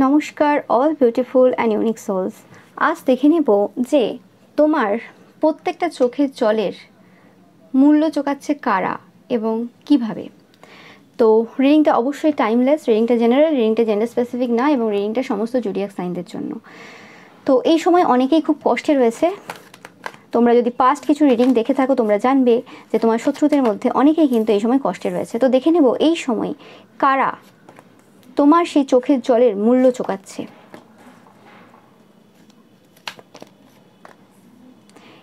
নমস্কার all beautiful and unique souls. আজ দেখে নেব যে তোমার প্রত্যেকটা চোখের জলের মূল্য চোকাচ্ছে কারা এবং কিভাবে। তো রিডিংটা অবশ্যই টাইমলেস, রিডিংটা জেনারেল, রিডিংটা জেন্ডার স্পেসিফিক না এবং রিডিংটা সমস্ত জুডিয়াক সাইনদের জন্য। তো এই সময় অনেকেই খুব কষ্টে রয়েছে। তোমরা যদি পাস্ট কিছু রিডিং দেখে থাকো তোমরা জানবে যে তোমার শত্রুদের মধ্যে অনেকেই কিন্তু এই সময় কষ্টে রয়েছে। তো দেখে নেব এই সময় কারা তোমার সেই চোখের জলের মূল্য চোকাচ্ছে।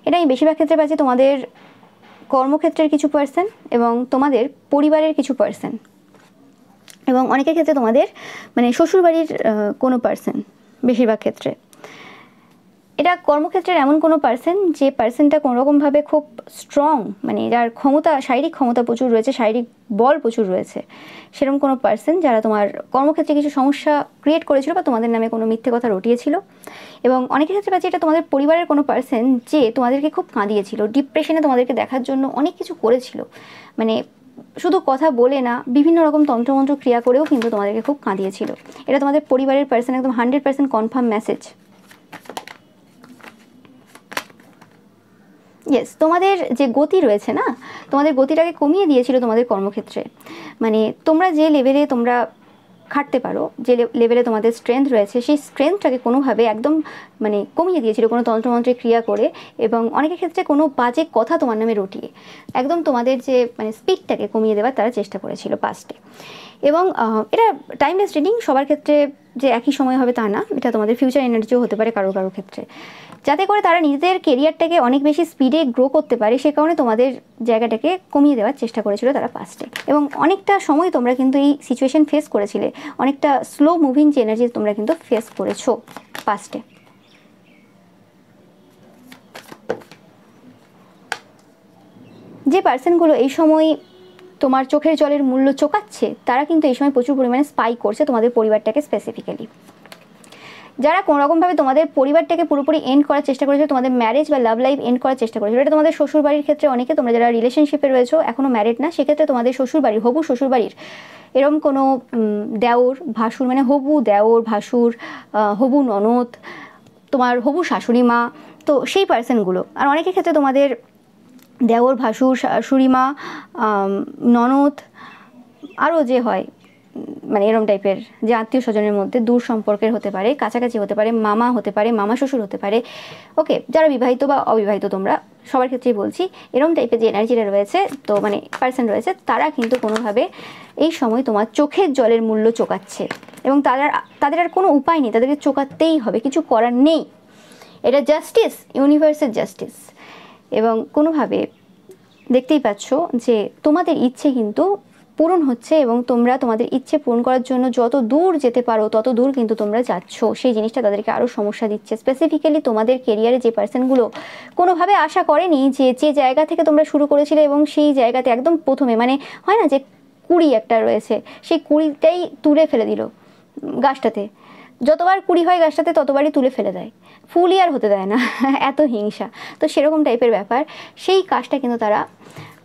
এটা আমি বেশিরভাগ ক্ষেত্রে পাচ্ছি তোমাদের কর্মক্ষেত্রের কিছু পার্সন এবং তোমাদের পরিবারের কিছু পার্সন এবং অনেকের ক্ষেত্রে তোমাদের শ্বশুরবাড়ির কোনো পার্সন। বেশিরভাগ ক্ষেত্রে এটা কর্মক্ষেত্রের এমন কোনো পার্সন যে পার্সনটা কোনোরকমভাবে খুব স্ট্রং, যার ক্ষমতা, শারীরিক ক্ষমতা প্রচুর রয়েছে, শারীরিক বল প্রচুর রয়েছে, সেরকম কোনো পার্সন যারা তোমার কর্মক্ষেত্রে কিছু সমস্যা ক্রিয়েট করেছিল বা তোমাদের নামে কোনো মিথ্যে কথা রটিয়েছিল। এবং অনেকের ক্ষেত্রে পাচ্ছি এটা তোমাদের পরিবারের কোনো পার্সন যে তোমাদেরকে খুব কাঁদিয়েছিল, ডিপ্রেশনে তোমাদেরকে দেখার জন্য অনেক কিছু করেছিল, শুধু কথা বলে না, বিভিন্ন রকম তন্ত্রমন্ত্র ক্রিয়া করেও কিন্তু তোমাদেরকে খুব কাঁদিয়েছিল। এটা তোমাদের পরিবারের পার্সন, একদম 100% কনফার্ম মেসেজ। ইয়েস, তোমাদের যে গতি রয়েছে না, তোমাদের গতিটাকে কমিয়ে দিয়েছিল তোমাদের কর্মক্ষেত্রে। তোমরা যে লেভেলে তোমরা খাটতে পারো, যে লেভেলে তোমাদের স্ট্রেংথ রয়েছে, সেই স্ট্রেংথটাকে কোনোভাবে একদম কমিয়ে দিয়েছিল কোনো তন্ত্রমন্ত্রের ক্রিয়া করে এবং অনেকের ক্ষেত্রে কোনো বাজে কথা তোমার নামে রটিয়ে একদম তোমাদের যে স্পিডটাকে কমিয়ে দেওয়ার তারা চেষ্টা করেছিল পাস্টে। এবং এটা টাইমলেস রিডিং, সবার ক্ষেত্রে যে একই সময় হবে তা না, এটা তোমাদের ফিউচার এনার্জিও হতে পারে কারো কারো ক্ষেত্রে, যাতে করে তারা নিজেদের কেরিয়ারটাকে অনেক বেশি স্পিডে গ্রো করতে পারে। সে কারণে তোমাদের জায়গাটাকে কমিয়ে দেওয়ার চেষ্টা করেছিল তারা পাস্টে। এবং অনেকটা সময় তোমরা কিন্তু এই সিচুয়েশন ফেস করেছিলে, অনেকটা স্লো মুভিং যে এনার্জি তোমরা কিন্তু ফেস করেছো পাস্টে। যে পার্সনগুলো এই সময় তোমার চোখের জলের মূল্য চোকাচ্ছে তারা কিন্তু এই সময় প্রচুর পরিমাণে স্পাই করছে তোমাদের পরিবারটাকে স্পেসিফিক্যালি। যারা কোনোরকমভাবে তোমাদের পরিবারটাকে পুরোপুরি এন্ড করার চেষ্টা করেছিল, তোমাদের ম্যারেজ বা লাভ লাইফ এন্ড করার চেষ্টা করেছিল। এটা তোমাদের শ্বশুরবাড়ির ক্ষেত্রে অনেকে, তোমরা যারা রিলেশনশিপে রয়েছো এখনও ম্যারিড না, সেক্ষেত্রে তোমাদের শ্বশুরবাড়ির, হবু শ্বশুরবাড়ির এরকম কোনো দেওর ভাসুর, হবু দেওর ভাসুর, হবু ননদ, তোমার হবু শাশুড়ি মা, তো সেই পার্সনগুলো। আর অনেকের ক্ষেত্রে তোমাদের দেওর ভাসুর শাশুড়ি মা, ননদ, আরও যে হয় এরম টাইপের যে আত্মীয় স্বজনের মধ্যে দূর সম্পর্কের হতে পারে, কাছাকাছি হতে পারে, মামা হতে পারে, মামা শ্বশুর হতে পারে। ওকে, যারা বিবাহিত বা অবিবাহিত তোমরা সবার ক্ষেত্রেই বলছি, এরম টাইপের যে এনার্জিটা রয়েছে, তো পার্সন রয়েছে, তারা কিন্তু কোনোভাবে এই সময় তোমার চোখের জলের মূল্য চোকাচ্ছে এবং তাদের আর কোনো উপায় নেই, তাদেরকে চোকাতেই হবে, কিছু করার নেই। এটা জাস্টিস, ইউনিভার্সের জাস্টিস। এবং কোনোভাবে দেখতেই পাচ্ছ যে তোমাদের ইচ্ছে কিন্তু পূরণ হচ্ছে এবং তোমরা তোমাদের ইচ্ছে পূরণ করার জন্য যত দূর যেতে পারো তত দূর কিন্তু তোমরা যাচ্ছ। সেই জিনিসটা তাদেরকে আরও সমস্যা দিচ্ছে। স্পেসিফিক্যালি তোমাদের কেরিয়ারে যে পার্সনগুলো কোনোভাবে আশা করেনি যে জায়গা থেকে তোমরা শুরু করেছিলে এবং সেই জায়গাতে একদম প্রথমে হয় না যে কুড়ি একটা রয়েছে, সেই কুড়িটাই তুলে ফেলে দিল গাছটাতে। যতবার কুড়ি হয় গাছটাতে ততবারই তুলে ফেলে দেয়, ফুলই আর হতে দেয় না, এত হিংসা। তো সেরকম টাইপের ব্যাপার। সেই কাজটা কিন্তু তারা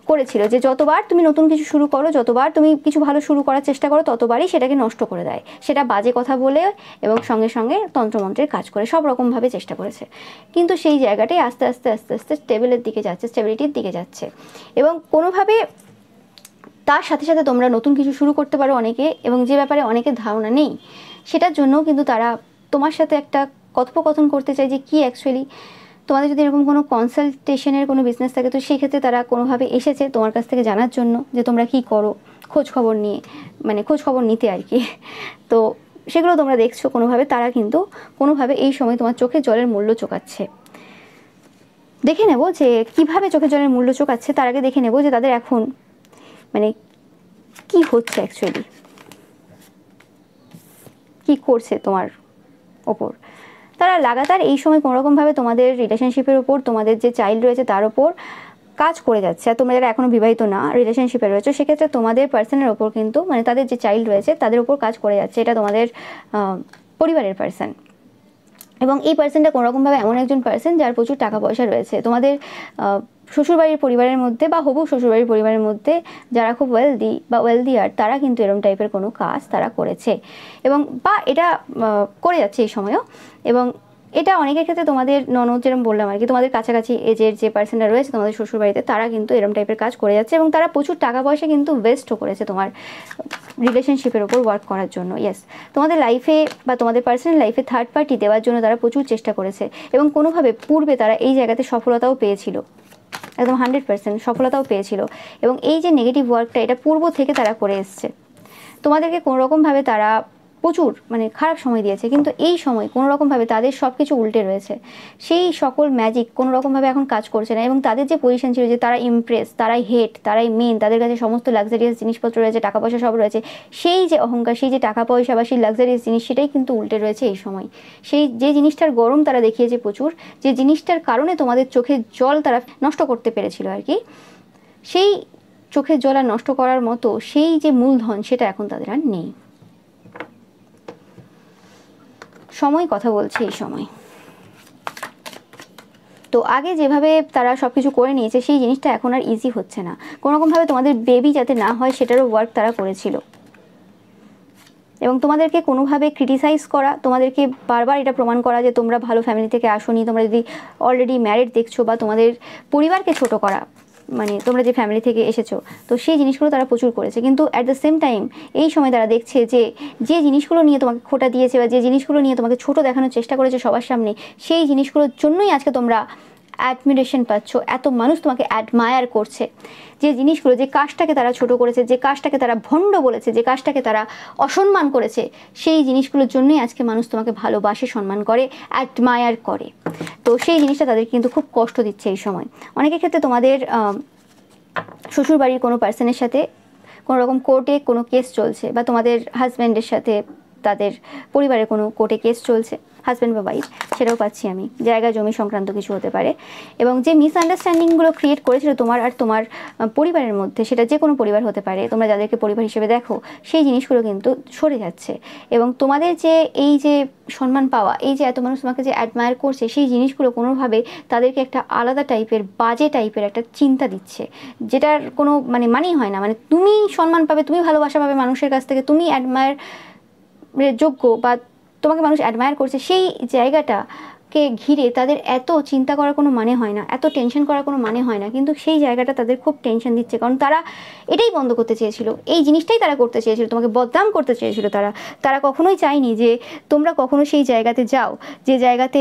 করেছিল যে যতবার তুমি নতুন কিছু শুরু করো, যতবার তুমি কিছু ভালো শুরু করার চেষ্টা করো, ততবারই সেটাকে নষ্ট করে দেয়। সেটা বাজে কথা বলে এবং সঙ্গে সঙ্গে তন্ত্রমন্ত্রের কাজ করে সব রকমভাবে চেষ্টা করেছে। কিন্তু সেই জায়গাটাই আস্তে আস্তে আস্তে আস্তে স্টেবিলের দিকে যাচ্ছে, স্টেবিলিটির দিকে যাচ্ছে। এবং কোনোভাবে তার সাথে সাথে তোমরা নতুন কিছু শুরু করতে পারো অনেকে, এবং যে ব্যাপারে অনেকের ধারণা নেই সেটার জন্য কিন্তু তারা তোমার সাথে একটা কথোপকথন করতে চায় যে কি অ্যাকচুয়ালি তোমাদের যদি এরকম কোনো কনসালটেশনের কোনো বিজনেস থাকে, তো সেই ক্ষেত্রে তারা কোনোভাবে এসেছে তোমার কাছ থেকে জানার জন্য যে তোমরা কি করো, খোঁজ খবর নিয়ে, খোঁজ খবর নিতে আর কি। তো সেগুলো তোমরা দেখছো কোনোভাবে, তারা কিন্তু কোনোভাবে এই সময় তোমার চোখের জলের মূল্য চোকাচ্ছে। দেখে নেব যে কিভাবে চোখের জলের মূল্য চোকাচ্ছে। তার আগে দেখে নেব যে তাদের এখন কি হচ্ছে অ্যাকচুয়ালি, কি করছে তোমার ওপর। তারা লাগাতার এই সময় কোনোরকমভাবে তোমাদের রিলেশনশিপের ওপর, তোমাদের যে চাইল্ড রয়েছে তার ওপর কাজ করে যাচ্ছে। আর তোমরা যারা এখনও বিবাহিত না, রিলেশনশিপে রয়েছে, সেক্ষেত্রে তোমাদের পার্সনের ওপর কিন্তু তাদের যে চাইল্ড রয়েছে তাদের ওপর কাজ করে যাচ্ছে। এটা তোমাদের পরিবারের পার্সন। এবং এই পার্সনটা কোনোরকমভাবে এমন একজন পার্সন যার প্রচুর টাকা পয়সা রয়েছে। তোমাদের শ্বশুরবাড়ির পরিবারের মধ্যে বা হবু শ্বশুরবাড়ির পরিবারের মধ্যে যারা খুব ওয়েলদি বা ওয়েলদিয়ার, তারা কিন্তু এরম টাইপের কোনো কাজ তারা করেছে এবং বা এটা করে যাচ্ছে এই সময়ও। এবং এটা অনেকের ক্ষেত্রে তোমাদের ননদ, যেরকম বললাম আর কি, তোমাদের কাছাকাছি এজের যে পার্সনরা রয়েছে তোমাদের শ্বশুরবাড়িতে, তারা কিন্তু এরম টাইপের কাজ করে যাচ্ছে এবং তারা প্রচুর টাকা পয়সা কিন্তু ওয়েস্টও করেছে তোমার রিলেশনশিপের ওপর ওয়ার্ক করার জন্য। ইয়েস, তোমাদের লাইফে বা তোমাদের পার্সোনাল লাইফে থার্ড পার্টি দেওয়ার জন্য তারা প্রচুর চেষ্টা করেছে এবং কোনোভাবে পূর্বে তারা এই জায়গাতে সফলতাও পেয়েছিল, একদম 100% সফলতাও পেয়েছিল। এবং এই যে নেগেটিভ ওয়ার্কটা, এটা পূর্ব থেকে তারা করে এসছে, তোমাদেরকে কোনোরকমভাবে তারা প্রচুর মানে খারাপ সময় দিয়েছে, কিন্তু এই সময় কোনোরকমভাবে তাদের সব কিছু উল্টে রয়েছে, সেই সকল ম্যাজিক কোনোরকমভাবে এখন কাজ করছে না। এবং তাদের যে পজিশন ছিল যে তারা ইমপ্রেস, তারাই হেড, তারাই মেন, তাদের কাছে সমস্ত লাক্সারিয়াস জিনিসপত্র রয়েছে, টাকা পয়সা সব রয়েছে, সেই যে অহংকার, সেই যে টাকা পয়সা বা সেই লাক্সারিয়াস জিনিস, সেটাই কিন্তু উল্টে রয়েছে এই সময়। সেই যে জিনিসটার গরম তারা দেখিয়েছে প্রচুর, যে জিনিসটার কারণে তোমাদের চোখের জল তারা নষ্ট করতে পেরেছিল আর কি, সেই চোখের জল আর নষ্ট করার মতো সেই যে মূলধন, সেটা এখন তাদের আর নেই। সময় কথা বলছে এই সময়। তো আগে যেভাবে তারা সব কিছু করে নিয়েছে, সেই জিনিসটা এখন আর ইজি হচ্ছে না। কোনোরকমভাবে তোমাদের বেবি যাতে না হয় সেটারও ওয়ার্ক তারা করেছিল এবং তোমাদেরকে কোনোভাবে ক্রিটিসাইজ করা, তোমাদেরকে বারবার এটা প্রমাণ করা যে তোমরা ভালো ফ্যামিলি থেকে আসোনি, তোমরা যদি অলরেডি ম্যারিড দেখছো, বা তোমাদের পরিবারকে ছোট করা, মানে তোমরা যে ফ্যামিলি থেকে এসেছো, তো সেই জিনিসগুলো তারা প্রচুর করেছে। কিন্তু অ্যাট দ্য সেম টাইম এই সময় তারা দেখছে যে যে জিনিসগুলো নিয়ে তোমাকে খোটা দিয়েছে বা যে জিনিসগুলো নিয়ে তোমাকে ছোট দেখানোর চেষ্টা করেছে সবার সামনে, সেই জিনিসগুলোর জন্যই আজকে তোমরা অ্যাডমিরেশন পাচ্ছ, এত মানুষ তোমাকে অ্যাডমায়ার করছে। যে জিনিসগুলো, যে কাজটাকে তারা ছোট করেছে, যে কাজটাকে তারা ভণ্ড বলেছে, যে কাজটাকে তারা অসম্মান করেছে, সেই জিনিসগুলোর জন্যই আজকে মানুষ তোমাকে ভালোবাসে, সম্মান করে, অ্যাডমায়ার করে। তো সেই জিনিসটা তাদের কিন্তু খুব কষ্ট দিচ্ছে এই সময়। অনেকের ক্ষেত্রে তোমাদের শ্বশুরবাড়ির কোনো পার্সনের সাথে কোনো রকম কোর্টে কোনো কেস চলছে, বা তোমাদের হাজব্যান্ডের সাথে তাদের পরিবারের কোনো কোর্টে কেস চলছে, হাজব্যান্ড বা ওয়াইফ, সেটাও পাচ্ছি আমি, জায়গা জমি সংক্রান্ত কিছু হতে পারে। এবং যে মিসআন্ডারস্ট্যান্ডিংগুলো ক্রিয়েট করেছিল তোমার আর তোমার পরিবারের মধ্যে, সেটা যে কোনো পরিবার হতে পারে, তোমরা যাদেরকে পরিবার হিসেবে দেখো, সেই জিনিসগুলো কিন্তু সরে যাচ্ছে। এবং তোমাদের যে এই যে সম্মান পাওয়া, এই যে এত মানুষ তোমাকে যে অ্যাডমায়ার করছে, সেই জিনিসগুলো কোনোভাবে তাদেরকে একটা আলাদা টাইপের, বাজে টাইপের একটা চিন্তা দিচ্ছে, যেটার কোনো মানেই হয় না। মানে তুমি সম্মান পাবে, তুমি ভালোবাসা পাবে মানুষের কাছ থেকে, তুমি অ্যাডমায়ার যোগ্য বা তোমাকে মানুষ অ্যাডমায়ার করছে, সেই জায়গাটাকে ঘিরে তাদের এত চিন্তা করার কোনো মানে হয় না, এত টেনশন করার কোনো মানে হয় না। কিন্তু সেই জায়গাটা তাদের খুব টেনশন দিচ্ছে, কারণ তারা এটাই বন্ধ করতে চেয়েছিল, এই জিনিসটাই তারা করতে চেয়েছিল, তোমাকে বদনাম করতে চেয়েছিল। তারা কখনোই চায়নি যে তোমরা কখনো সেই জায়গাতে যাও, যে জায়গাতে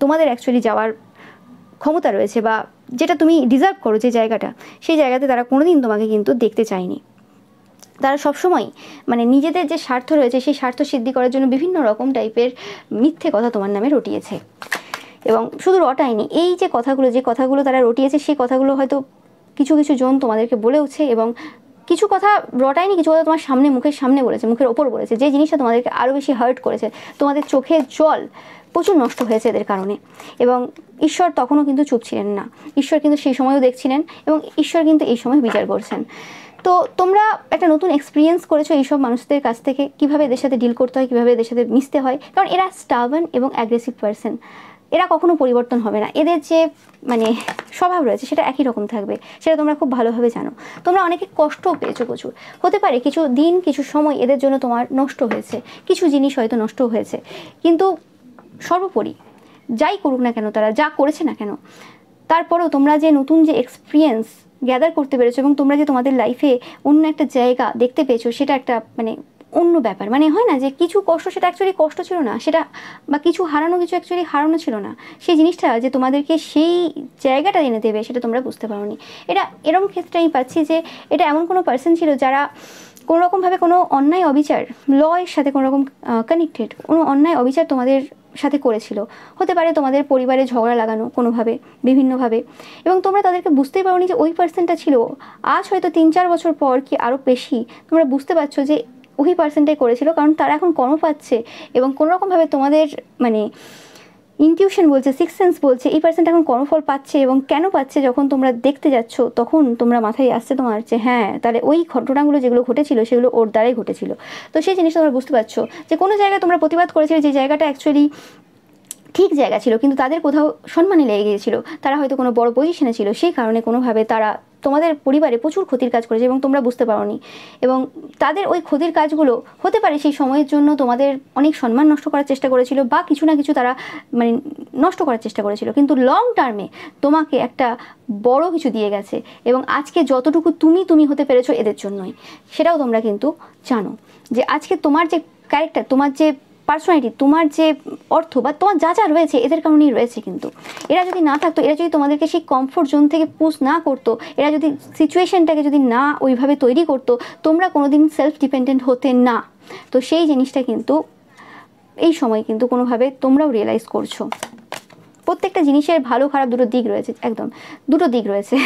তোমাদের অ্যাকচুয়ালি যাওয়ার ক্ষমতা রয়েছে, বা যেটা তুমি ডিজার্ভ করো, যে জায়গাটা, সেই জায়গাতে তারা কোনোদিন তোমাকে কিন্তু দেখতে চায়নি। তারা সবসময় নিজেদের যে স্বার্থ রয়েছে, সেই স্বার্থ সিদ্ধি করার জন্য বিভিন্ন রকম টাইপের মিথ্যে কথা তোমার নামে রটিয়েছে। এবং শুধু রটায়নি, এই যে কথাগুলো তারা রটিয়েছে, সেই কথাগুলো হয়তো কিছু কিছু জন তোমাদেরকে বলেওছে, এবং কিছু কথা রটায়নি, কিছু কথা তোমার সামনে, মুখের সামনে বলেছে, মুখের ওপর বলেছে, যে জিনিসটা তোমাদেরকে আরও বেশি হার্ট করেছে। তোমাদের চোখের জল প্রচুর নষ্ট হয়েছে এদের কারণে। এবং ঈশ্বর তখনও কিন্তু চুপ ছিলেন না, ঈশ্বর কিন্তু সেই সময়ও দেখছিলেন, এবং ঈশ্বর কিন্তু এই সময় বিচার করছেন। তো তোমরা একটা নতুন এক্সপিরিয়েন্স করেছো এইসব মানুষদের কাছ থেকে, কীভাবে এদের সাথে ডিল করতে হয়, কীভাবে এদের সাথে মিশতে হয়, কারণ এরা স্টাবার্ন এবং অ্যাগ্রেসিভ পারসন, এরা কখনো পরিবর্তন হবে না। এদের যে স্বভাব রয়েছে সেটা একই রকম থাকবে, সেটা তোমরা খুব ভালোভাবে জানো। তোমরা অনেকে কষ্টও পেয়েছো প্রচুর, হতে পারে কিছু দিন, কিছু সময় এদের জন্য তোমার নষ্ট হয়েছে, কিছু জিনিস হয়তো নষ্ট হয়েছে, কিন্তু সর্বোপরি যাই করুক না কেন, তারা যা করেছে না কেন, তারপরেও তোমরা যে নতুন যে এক্সপিরিয়েন্স গ্যাদার করতে পেরেছো, এবং তোমরা যে তোমাদের লাইফে অন্য একটা জায়গা দেখতে পেয়েছো, সেটা একটা অন্য ব্যাপার। হয় না যে কিছু কষ্ট, সেটা অ্যাকচুয়ালি কষ্ট ছিল না, সেটা বা কিছু হারানো, কিছু অ্যাকচুয়ালি হারানো ছিল না, সেই জিনিসটা যে তোমাদেরকে সেই জায়গাটা এনে দেবে, সেটা তোমরা বুঝতে পারোনি। এটা এরকম ক্ষেত্রে আমি পাচ্ছি যে এটা এমন কোনো পার্সন ছিল যারা কোনোরকমভাবে কোনো অন্যায় অবিচার, ল এর সাথে কোনোরকম কানেক্টেড, কোনো অন্যায় অবিচার তোমাদের সাথে করেছিল। হতে পারে তোমাদের পরিবারে ঝগড়া লাগানো কোনোভাবে, বিভিন্নভাবে, এবং তোমরা তাদেরকে বুঝতেই পারোনি যে ওই পার্সনটা ছিল। আজ হয়তো 3-4 বছর পর কি আরও বেশি তোমরা বুঝতে পারছো যে ওই পার্সনটাই করেছিল, কারণ তারা এখন কর্ম পাচ্ছে, এবং কোনোরকমভাবে তোমাদের ইনটিউশন বলছে, সিক্স সেন্স বলছে, এই পার্সনটা এখন কর্মফল পাচ্ছে। এবং কেন পাচ্ছে, যখন তোমরা দেখতে যাচ্ছ, তখন তোমরা মাথায় আসছে তোমার যে হ্যাঁ, তাহলে ওই ঘটনাগুলো যেগুলো ঘটেছিল, সেগুলো ওর দ্বারাই ঘটেছিল। তো সেই জিনিসটা তোমরা বুঝতে পারছো যে কোনো জায়গায় তোমরা প্রতিবাদ করেছিলে, যে জায়গাটা অ্যাকচুয়ালি ঠিক জায়গা ছিল, কিন্তু তাদের কোথাও সম্মানে লেগে গিয়েছিল, তারা হয়তো কোনো বড় পজিশনে ছিল, সেই কারণে কোনোভাবে তারা তোমাদের পরিবারে প্রচুর ক্ষতির কাজ করেছে এবং তোমরা বুঝতে পারোনি। এবং তাদের ওই ক্ষতির কাজগুলো হতে পারে সেই সময়ের জন্য তোমাদের অনেক সম্মান নষ্ট করার চেষ্টা করেছিল, বা কিছু না কিছু তারা মানে নষ্ট করার চেষ্টা করেছিল, কিন্তু লং টার্মে তোমাকে একটা বড় কিছু দিয়ে গেছে। এবং আজকে যতটুকু তুমি হতে পেরেছো এদের জন্যই, সেটাও তোমরা কিন্তু জানো যে আজকে তোমার যে ক্যারেক্টার, তোমার যে পার্সোনালিটি, তোমার যে অর্থ বা তোমার যা যা রয়েছে এদের কারণেই রয়েছে। কিন্তু এরা যদি না থাকতো, এরা যদি তোমাদেরকে সেই কমফোর্ট জোন থেকে পুশ না করতো, এরা যদি সিচুয়েশনটাকে যদি না ওইভাবে তৈরি করতো, তোমরা কোনোদিন সেলফ ডিপেন্ডেন্ট হতে না। তো সেই জিনিসটা কিন্তু এই সময় কিন্তু কোনোভাবে তোমরাও রিয়েলাইজ করছো। প্রত্যেকটা জিনিসের ভালো খারাপ দুটো দিক রয়েছে, একদম দুটো দিক রয়েছে।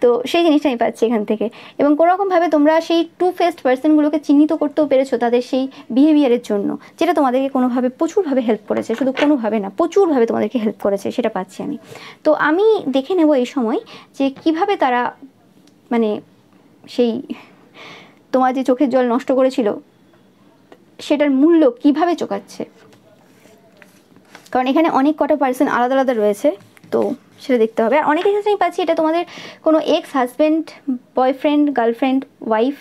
তো সেই জিনিসটা আমি পাচ্ছি এখান থেকে। এবং কোনোরকমভাবে তোমরা সেই টু ফেসড পার্সনগুলোকে চিহ্নিত করতেও পেরেছো তাদের সেই বিহেভিয়ারের জন্য, যেটা তোমাদেরকে কোনোভাবে প্রচুরভাবে হেল্প করেছে, শুধু কোনোভাবে না প্রচুরভাবে তোমাদেরকে হেল্প করেছে, সেটা পাচ্ছি আমি। তো আমি দেখে নেব এই সময় যে কিভাবে তারা মানে সেই তোমার যে চোখের জল নষ্ট করেছিল সেটার মূল্য কিভাবে চোকাচ্ছে। কারণ এখানে অনেক কটা পার্সন আলাদা আলাদা রয়েছে, তো সেটা দেখতে হবে। আর অনেকের ক্ষেত্রে আমি পাচ্ছি এটা তোমাদের কোনো ex husband, boyfriend, girlfriend, wife,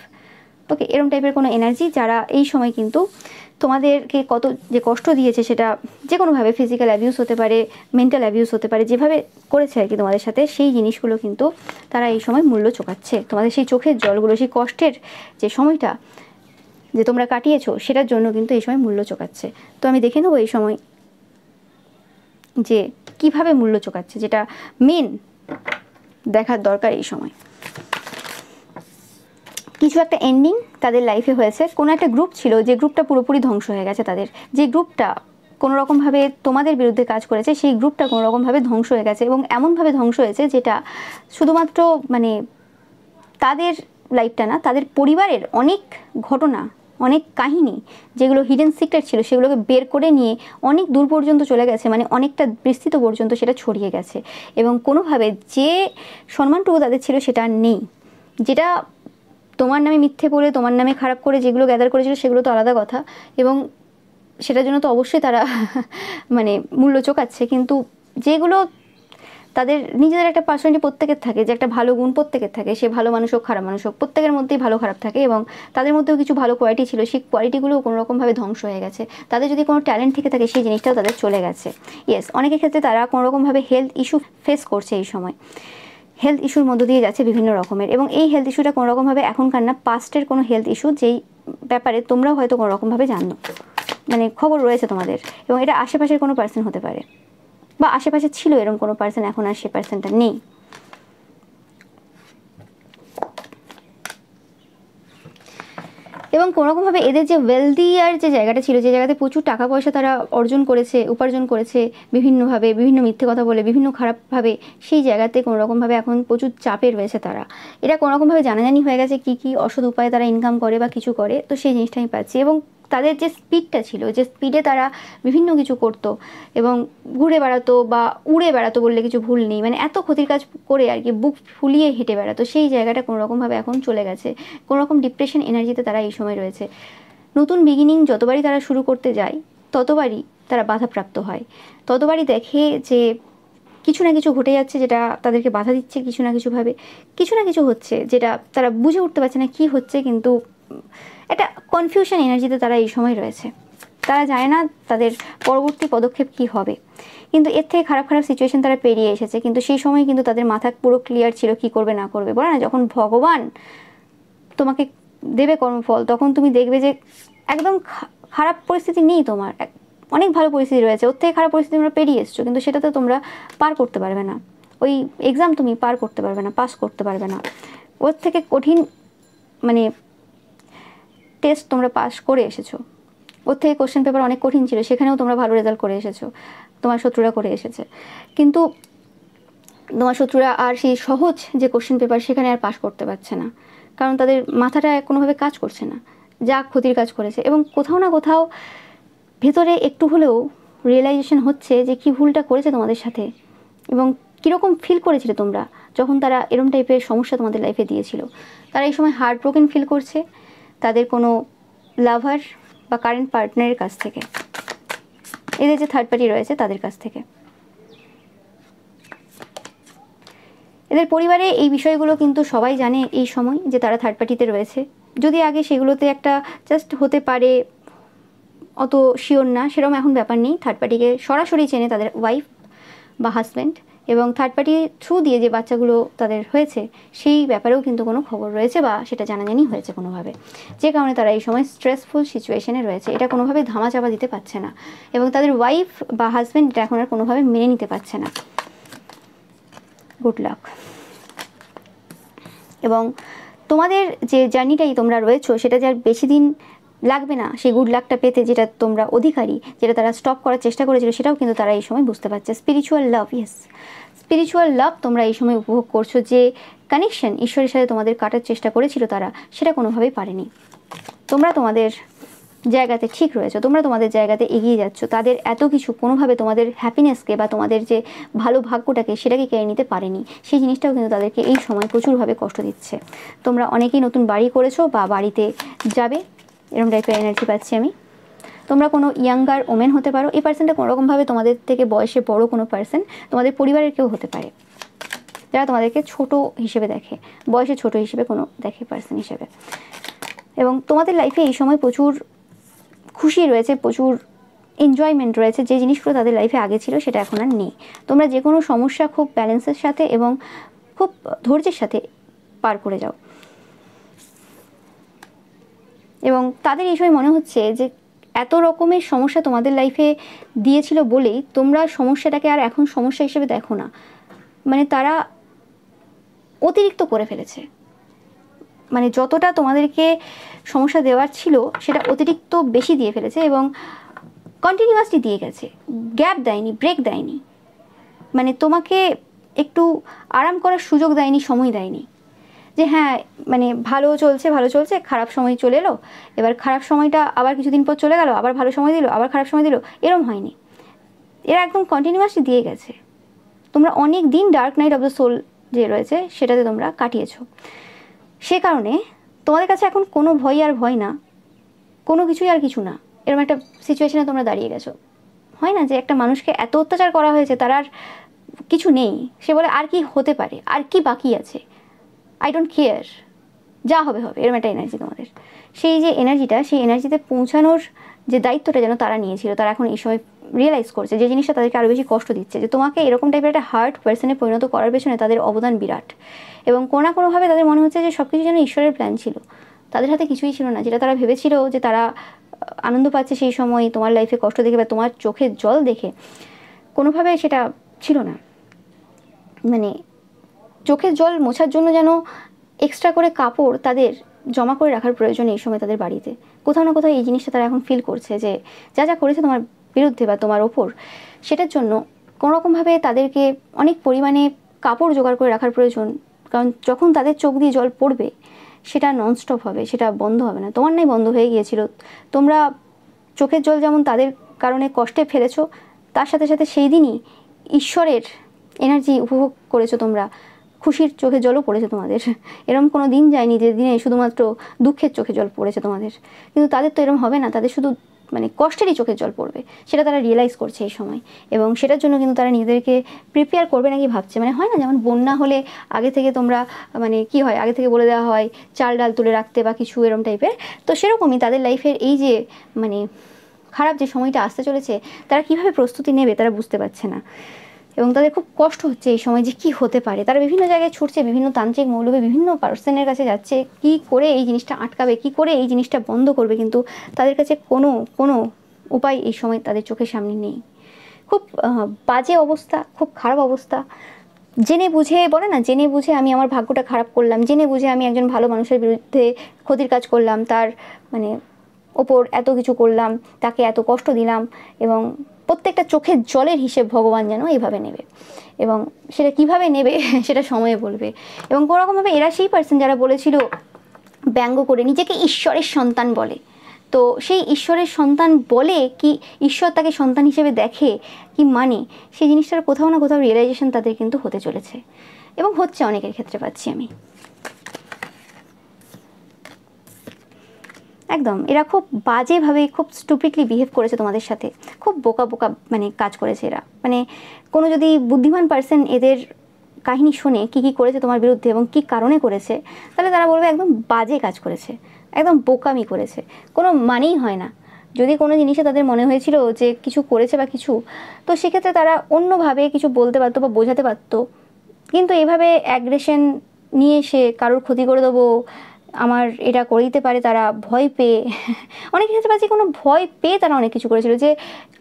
okay, এরকম টাইপের কোনো এনার্জি, যারা এই সময় কিন্তু তোমাদেরকে কত যে কষ্ট দিয়েছে, সেটা যে কোনোভাবে ফিজিক্যাল অ্যাবিউজ হতে পারে, মেন্টাল অ্যাবিউজ হতে পারে, যেভাবে করেছে আর কি তোমাদের সাথে, সেই জিনিসগুলো কিন্তু তারা এই সময় মূল্য চোকাচ্ছে। তোমাদের সেই চোখের জলগুলো, সেই কষ্টের যে সময়টা যে তোমরা কাটিয়েছো, সেটার জন্য কিন্তু এই সময় মূল্য চোকাচ্ছে। তো আমি দেখে নেবো এই সময় যে কিভাবে মূল্য চোকাচ্ছে, যেটা মেন দেখার দরকার এই সময়। কিছু একটা এন্ডিং তাদের লাইফে হয়েছে, কোনো একটা গ্রুপ ছিল যে গ্রুপটা পুরোপুরি ধ্বংস হয়ে গেছে, তাদের যে গ্রুপটা কোনোরকমভাবে তোমাদের বিরুদ্ধে কাজ করেছে, সেই গ্রুপটা কোনোরকমভাবে ধ্বংস হয়ে গেছে। এবং এমনভাবে ধ্বংস হয়েছে যেটা শুধুমাত্র মানে তাদের লাইফটা না, তাদের পরিবারের অনেক ঘটনা, অনেক কাহিনী যেগুলো হিডেন সিক্রেট ছিল, সেগুলোকে বের করে নিয়ে অনেক দূর পর্যন্ত চলে গেছে, মানে অনেকটা বিস্তৃত পর্যন্ত সেটা ছড়িয়ে গেছে। এবং কোনোভাবে যে সম্মানটুকু তাদের ছিল সেটা আর নেই। যেটা তোমার নামে মিথ্যে বলে, তোমার নামে খারাপ করে যেগুলো গ্যাদার করেছিল, সেগুলো তো আলাদা কথা, এবং সেটার জন্য তো অবশ্যই তারা মানে মূল্য চোকাচ্ছে। কিন্তু যেগুলো তাদের নিজেদের একটা পার্সোনালিটি প্রত্যেকের থাকে, যে একটা ভালো গুণ প্রত্যেকের থাকে, সে ভালো মানুষ হোক খারাপ মানুষ হোক, প্রত্যেকের মধ্যেই ভালো খারাপ থাকে, এবং তাদের মধ্যেও কিছু ভালো কোয়ালিটি ছিল, সেই কোয়ালিটিগুলোও কোনোরকমভাবে ধ্বংস হয়ে গেছে। তাদের যদি কোনো ট্যালেন্ট থেকে থাকে, সেই জিনিসটাও তাদের চলে গেছে। ইয়েস, অনেকের ক্ষেত্রে তারা কোনোরকমভাবে হেলথ ইস্যু ফেস করছে এই সময়, হেলথ ইস্যুর মধ্য দিয়ে যাচ্ছে বিভিন্ন রকমের। এবং এই হেলথ ইস্যুটা কোনোরকমভাবে এখনকার না, পাস্টের কোনো হেলথ ইস্যু, যেই ব্যাপারে তোমরাও হয়তো কোনোরকমভাবে জানো, মানে খবর রয়েছে তোমাদের। এবং এটা আশেপাশের কোনো পার্সন হতে পারে, বা আশেপাশে ছিল এরকম কোনো পার্সন, এখন আর সে পার্সনটা নেই। এবং কোনোরকমভাবে এদের যে ওয়েলদি আর যে জায়গাটা ছিল, যে জায়গাতে প্রচুর টাকা পয়সা তারা অর্জন করেছে, উপার্জন করেছে বিভিন্নভাবে, বিভিন্ন মিথ্যে কথা বলে, বিভিন্ন খারাপভাবে, সেই জায়গাতে কোনোরকমভাবে এখন প্রচুর চাপে রয়েছে তারা। এটা কোনোরকমভাবে জানাজানি হয়ে গেছে কী কী অসৎ উপায়ে তারা ইনকাম করে বা কিছু করে, তো সেই জিনিসটা আমি পাচ্ছি। এবং তাদের যে স্পিডটা ছিল, যে স্পিডে তারা বিভিন্ন কিছু করতো এবং ঘুরে বেড়াতো বা উড়ে বেড়াতো বললে কিছু ভুল নেই, মানে এত ক্ষতির কাজ করে আর কি, বুক ফুলিয়ে হেঁটে বেড়াতো, সেই জায়গাটা কোনোরকমভাবে এখন চলে গেছে। কোনোরকম ডিপ্রেশন এনার্জিতে তারা এই সময় রয়েছে। নতুন বিগিনিং যতবারই তারা শুরু করতে যায়, ততবারই তারা বাধাপ্রাপ্ত হয়, ততবারই দেখে যে কিছু না কিছু ঘটে যাচ্ছে যেটা তাদেরকে বাধা দিচ্ছে, কিছু না কিছুভাবে কিছু না কিছু হচ্ছে যেটা তারা বুঝে উঠতে পারছে না কি হচ্ছে। কিন্তু একটা কনফিউশন এনার্জিতে তারা এই সময় রয়েছে, তারা জানে না তাদের পরবর্তী পদক্ষেপ কি হবে। কিন্তু এর থেকে খারাপ খারাপ সিচুয়েশন তারা পেরিয়ে এসেছে, কিন্তু সেই সময় কিন্তু তাদের মাথা পুরো ক্লিয়ার ছিল কি করবে না করবে। বলে না, যখন ভগবান তোমাকে দেবে কর্মফল, তখন তুমি দেখবে যে একদম খারাপ পরিস্থিতি নেই, তোমার অনেক ভালো পরিস্থিতি রয়েছে, ওর থেকে খারাপ পরিস্থিতি তোমরা পেরিয়ে এসছো, কিন্তু সেটাতে তোমরা পার করতে পারবে না, ওই এক্সাম তুমি পার করতে পারবে না, পাস করতে পারবে না। ওর থেকে কঠিন মানে টেস্ট তোমরা পাস করে এসেছো, ওর থেকে কোশ্চেন পেপার অনেক কঠিন ছিল, সেখানেও তোমরা ভালো রেজাল্ট করে এসেছো, তোমার শত্রুরা করে এসেছে। কিন্তু তোমার শত্রুরা আর সেই সহজ যে কোশ্চেন পেপার, সেখানে আর পাস করতে পারছে না, কারণ তাদের মাথাটা কোনোভাবে কাজ করছে না, যা ক্ষতির কাজ করেছে। এবং কোথাও না কোথাও ভেতরে একটু হলেও রিয়েলাইজেশন হচ্ছে যে কি ভুলটা করেছে তোমাদের সাথে, এবং কীরকম ফিল করেছিলে তোমরা যখন তারা এরম টাইপের সমস্যা তোমাদের লাইফে দিয়েছিল। তারা এই সময় হার্ট ব্রোকেন ফিল করছে তাদের কোনো লাভার বা কারেন্ট পার্টনারের কাছ থেকে। এদের যে থার্ড পার্টি রয়েছে তাদের কাছ থেকে। এদের পরিবারে এই বিষয়গুলো কিন্তু সবাই জানে এই সময় যে তারা থার্ড পার্টিতে রয়েছে। যদি আগে সেগুলোতে একটা জাস্ট হতে পারে, অত শিওর না, সেরকম এখন ব্যাপার নেই। থার্ড পার্টিকে সরাসরি চেনে তাদের ওয়াইফ বা হাজব্যান্ড, এবং থার্ড পার্টি থ্রু দিয়ে যে বাচ্চাগুলো তাদের হয়েছে সেই ব্যাপারেও কিন্তু কোনো খবর রয়েছে বা সেটা জানাজানি হয়েছে কোনোভাবে, যে কারণে তারা এই সময় স্ট্রেসফুল সিচুয়েশনে রয়েছে। এটা কোনোভাবে ধামাচাপা দিতে পারছে না, এবং তাদের ওয়াইফ বা হাজব্যান্ড এটা এখন আর কোনোভাবে মেনে নিতে পারছে না। Good luck. এবং তোমাদের যে জার্নিটাই তোমরা রয়েছো সেটা যার বেশি দিন লাগবে না সেই গুড লাকটা পেতে, যেটা তোমরা অধিকারী, যেটা তারা স্টপ করার চেষ্টা করেছিল, সেটাও কিন্তু তারা এই সময় বুঝতে পারছে। স্পিরিচুয়াল লাভ, ইয়েস, স্পিরিচুয়াল লাভ তোমরা এই সময় উপভোগ করছো। যে কানেকশন ঈশ্বরের সাথে তোমাদের কাটার চেষ্টা করেছিল তারা, সেটা কোনোভাবেই পারেনি। তোমরা তোমাদের জায়গাতে ঠিক রয়েছো, তোমরা তোমাদের জায়গাতে এগিয়ে যাচ্ছ। তাদের এত কিছু কোনোভাবে তোমাদের হ্যাপিনেসকে বা তোমাদের যে ভালো ভাগ্যটাকে সেটাকে কেড়ে নিতে পারেনি। সেই জিনিসটাও কিন্তু তাদেরকে এই সময় প্রচুরভাবে কষ্ট দিচ্ছে। তোমরা অনেকেই নতুন বাড়ি করেছো বা বাড়িতে যাবে, এরকম টাইপের এনার্জি পাচ্ছি আমি। তোমরা কোনো ইয়াঙ্গার ওমেন হতে পারো। এই পার্সনটা কোনোরকমভাবে তোমাদের থেকে বয়সে বড় কোনো পার্সন, তোমাদের পরিবারের কেউ হতে পারে, যারা তোমাদেরকে ছোট হিসেবে দেখে, বয়সে ছোট হিসেবে কোনো দেখে পার্সন হিসেবে। এবং তোমাদের লাইফে এই সময় প্রচুর খুশি রয়েছে, প্রচুর এনজয়মেন্ট রয়েছে। যে জিনিসগুলো তাদের লাইফে আগে ছিল সেটা এখন আর নেই। তোমরা যে কোনো সমস্যা খুব ব্যালেন্সের সাথে এবং খুব ধৈর্যের সাথে পার করে যাও। এবং তাদের এই সময় মনে হচ্ছে যে এত রকমের সমস্যা তোমাদের লাইফে দিয়েছিল বলেই তোমরা সমস্যাটাকে আর এখন সমস্যা হিসেবে দেখো না। মানে তারা অতিরিক্ত করে ফেলেছে, মানে যতটা তোমাদেরকে সমস্যা দেওয়ার ছিল সেটা অতিরিক্ত বেশি দিয়ে ফেলেছে, এবং কন্টিনিউয়াসলি দিয়ে গেছে, গ্যাপ দেয়নি, ব্রেক দেয়নি। মানে তোমাকে একটু আরাম করার সুযোগ দেয়নি, সময় দেয়নি যে হ্যাঁ মানে ভালো চলছে, খারাপ সময় চলে এলো, এবার খারাপ সময়টা আবার কিছুদিন পর চলে গেল, আবার ভালো সময় দিল, আবার খারাপ সময় দিল, এরম হয়নি। এরা একদম কন্টিনিউয়াসলি দিয়ে গেছে। তোমরা অনেক দিন dark night of the soul যে রয়েছে সেটাতে তোমরা কাটিয়েছো। সে কারণে তোমাদের কাছে এখন কোনো ভয় না, কোনো কিছুই আর কিছু না, এরকম একটা সিচুয়েশনে তোমরা দাঁড়িয়ে গেছো। হয় না যে একটা মানুষকে এত অত্যাচার করা হয়েছে, তার আর কিছু নেই, সে বলে আর কি হতে পারে, আর কি বাকি আছে, আই ডোন্ট কেয়ার, যা হবে হবে, এরকম একটা এনার্জি তোমাদের। সেই যে এনার্জিটা, সেই এনার্জিতে পৌঁছানোর যে দায়িত্বটা যেন তারা নিয়েছিল, তারা এখন এই সময় রিয়েলাইজ করছে যে জিনিসটা তাদেরকে আরও বেশি কষ্ট দিচ্ছে, যে তোমাকে এরকম টাইপের একটা হার্ট পার্সনে পরিণত করার পেছনে তাদের অবদান বিরাট। এবং কোনো না কোনোভাবে তাদের মনে হচ্ছে যে সব কিছু যেন ঈশ্বরের প্ল্যান ছিল, তাদের হাতে কিছুই ছিল না। যেটা তারা ভেবেছিল যে তারা আনন্দ পাচ্ছে সেই সময় তোমার লাইফে কষ্ট দেখে বা তোমার চোখের জল দেখে, কোনোভাবে সেটা ছিল না। মানে চোখের জল মোছার জন্য যেন এক্সট্রা করে কাপড় তাদের জমা করে রাখার প্রয়োজন এই সময় তাদের বাড়িতে। কোথাও না কোথাও এই জিনিসটা তারা এখন ফিল করছে যে যা যা করেছে তোমার বিরুদ্ধে বা তোমার ওপর, সেটার জন্য কোনোরকমভাবে তাদেরকে অনেক পরিমাণে কাপড় জোগাড় করে রাখার প্রয়োজন। কারণ যখন তাদের চোখ দিয়ে জল পড়বে সেটা ননস্টপ হবে, সেটা বন্ধ হবে না। তোমার নাই বন্ধ হয়ে গিয়েছিল, তোমরা চোখের জল যেমন তাদের কারণে কষ্টে ফেলেছো, তার সাথে সাথে সেই দিনই ঈশ্বরের এনার্জি উপভোগ করেছো তোমরা, খুশির চোখে জলও পড়েছে তোমাদের। এরকম কোনো দিন যায়নি যে দিনে শুধুমাত্র দুঃখের চোখে জল পড়েছে তোমাদের, কিন্তু তাদের তো এরকম হবে না, তাদের শুধু মানে কষ্টেরই চোখের জল পড়বে, সেটা তারা রিয়েলাইজ করছে এই সময়। এবং সেটার জন্য কিন্তু তারা নিজেদেরকে প্রিপেয়ার করবে নাকি ভাবছে। মানে হয় না যেমন বন্যা হলে আগে থেকে তোমরা মানে কি হয়, আগে থেকে বলে দেওয়া হয় চাল ডাল তুলে রাখতে বা কিছু এরকম টাইপের, তো সেরকমই তাদের লাইফের এই যে মানে খারাপ যে সময়টা আসতে চলেছে, তারা কিভাবে প্রস্তুতি নেবে তারা বুঝতে পারছে না। এবং তাদের খুব কষ্ট হচ্ছে এই সময় যে কী হতে পারে। তারা বিভিন্ন জায়গায় ছুটছে, বিভিন্ন তান্ত্রিক মৌলবী বিভিন্ন পার্সনের কাছে যাচ্ছে, কি করে এই জিনিসটা আটকাবে, কি করে এই জিনিসটা বন্ধ করবে, কিন্তু তাদের কাছে কোনো উপায় এই সময় তাদের চোখের সামনে নেই। খুব বাজে অবস্থা, খুব খারাপ অবস্থা। জেনে বুঝে বলে না, জেনে বুঝে আমি আমার ভাগ্যটা খারাপ করলাম, জেনে বুঝে আমি একজন ভালো মানুষের বিরুদ্ধে ক্ষতির কাজ করলাম, তার মানে ওপর এত কিছু করলাম, তাকে এত কষ্ট দিলাম, এবং প্রত্যেকটা চোখের জলের হিসেব ভগবান যেন এইভাবে নেবে। এবং সেটা কিভাবে নেবে সেটা সময়ে বলবে। এবং কোনোরকমভাবে এরা সেই পার্সন যারা বলেছিল ব্যঙ্গ করে নিজেকে ঈশ্বরের সন্তান বলে, তো সেই ঈশ্বরের সন্তান বলে কি ঈশ্বর তাকে সন্তান হিসেবে দেখে কি, মানে সেই জিনিসটার কোথাও না কোথাও রিয়েলাইজেশন তাদের কিন্তু হতে চলেছে, এবং হচ্ছে অনেকের ক্ষেত্রে পাচ্ছি আমি। একদম এরা খুব বাজেভাবে, খুব স্টুপিডলি বিহেভ করেছে তোমাদের সাথে, খুব বোকা বোকা মানে কাজ করেছে এরা। মানে কোনো যদি বুদ্ধিমান পার্সন এদের কাহিনী শুনে কী কী করেছে তোমার বিরুদ্ধে এবং কী কারণে করেছে, তাহলে তারা বলবে একদম বাজে কাজ করেছে, একদম বোকামি করেছে, কোনো মানেই হয় না। যদি কোনো জিনিসে তাদের মনে হয়েছিল যে কিছু করেছে বা কিছু, তো সেক্ষেত্রে তারা অন্যভাবে কিছু বলতে পারতো বা বোঝাতে পারতো, কিন্তু এভাবে অ্যাগ্রেশন নিয়ে এসে কারোর ক্ষতি করে দেবো, আমার এটা করে দিতে পারে, তারা ভয় পেয়ে অনেক ক্ষেত্রে পাচ্ছি কোনো ভয় পেয়ে তারা অনেক কিছু করেছিল, যে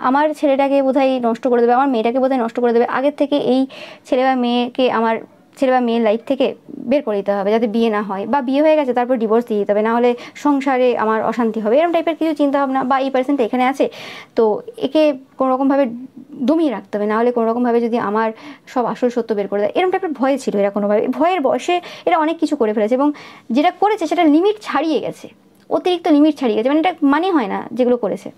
আমার ছেলেটাকে বোধহয় নষ্ট করে দেবে, আমার মেয়েটাকে বোধহয় নষ্ট করে দেবে, আগের থেকে এই ছেলে বা মেয়েকে, আমার ছেলে বা মেয়ের লাইফ থেকে বের করে দিতে হবে যাতে বিয়ে না হয়, বা বিয়ে হয়ে গেছে তারপর ডিভোর্স দিয়ে দিতে হবে, নাহলে সংসারে আমার অশান্তি হবে, এরকম টাইপের কিছু চিন্তাভাবনা। বা এই পার্সনটা এখানে আছে তো একে কোনোরকমভাবে দমিয়ে রাখতে হবে, নাহলে কোনোরকমভাবে যদি আমার সব আসল সত্য বের করে দেয়, এরকম টাইপের ভয় ছিল এরা। কোনোভাবে ভয়ের বয়সে এরা অনেক কিছু করে ফেলেছে, এবং যেটা করেছে সেটা লিমিট ছাড়িয়ে গেছে, অতিরিক্ত লিমিট ছাড়িয়ে গেছে, মানে এটা মানে হয় না যেগুলো করেছে।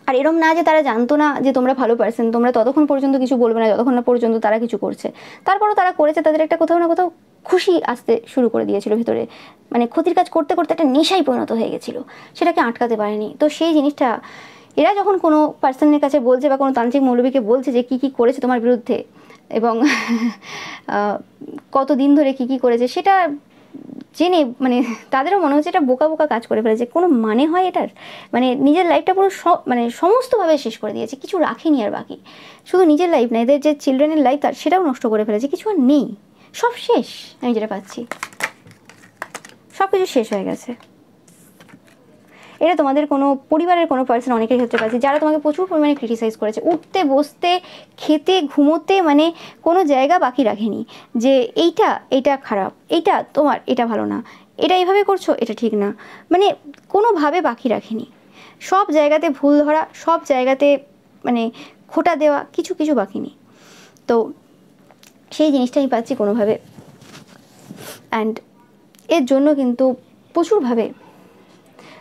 আর এরম না যে তারা জানতো না যে তোমরা ভালো পার্সন, তোমরা ততক্ষণ পর্যন্ত কিছু বলবে না যতক্ষণ না পর্যন্ত তারা কিছু করছে, তারপরও তারা করেছে, তাদের একটা কোথাও না কোথাও খুশি আসতে শুরু করে দিয়েছিল ভিতরে, মানে ক্ষতির কাজ করতে করতে একটা নেশায় পরিণত হয়ে গেছিলো, সেটাকে আটকাতে পারেনি। তো সেই জিনিসটা এরা যখন কোনো পার্সনের কাছে বলছে বা কোনো তান্ত্রিক মৌলবীকে বলছে যে কী কী করেছে তোমার বিরুদ্ধে এবং কতদিন ধরে কী কী করেছে, সেটা জেনে মানে তাদেরও মনে হচ্ছে এটা বোকা বোকা কাজ করে ফেলেছে, কোনো মানে হয় এটার? মানে নিজের লাইফটা পুরো মানে সমস্তভাবে শেষ করে দিয়েছে, কিছু রাখেনি আর বাকি। শুধু নিজের লাইফ না, এদের যে চিলড্রেনের লাইফ তার সেটাও নষ্ট করে ফেলেছে, কিছু আর নেই, সব শেষ। আমি যেটা পাচ্ছি সব কিছু শেষ হয়ে গেছে। এটা তোমাদের কোনো পরিবারের কোনো পার্সন অনেকের ক্ষেত্রে পাচ্ছি যারা তোমাকে প্রচুর পরিমাণে ক্রিটিসাইজ করেছে, উঠতে বসতে খেতে ঘুমোতে মানে কোনো জায়গা বাকি রাখেনি যে এইটা খারাপ, এইটা তোমার, এটা ভালো না, এটা এইভাবে করছো, এটা ঠিক না, মানে কোনোভাবে বাকি রাখেনি, সব জায়গাতে ভুল ধরা, সব জায়গাতে মানে খোঁটা দেওয়া, কিছু কিছু বাকি নেই। তো সেই জিনিসটাই পাচ্ছি কোনোভাবে, অ্যান্ড এর জন্য কিন্তু প্রচুরভাবে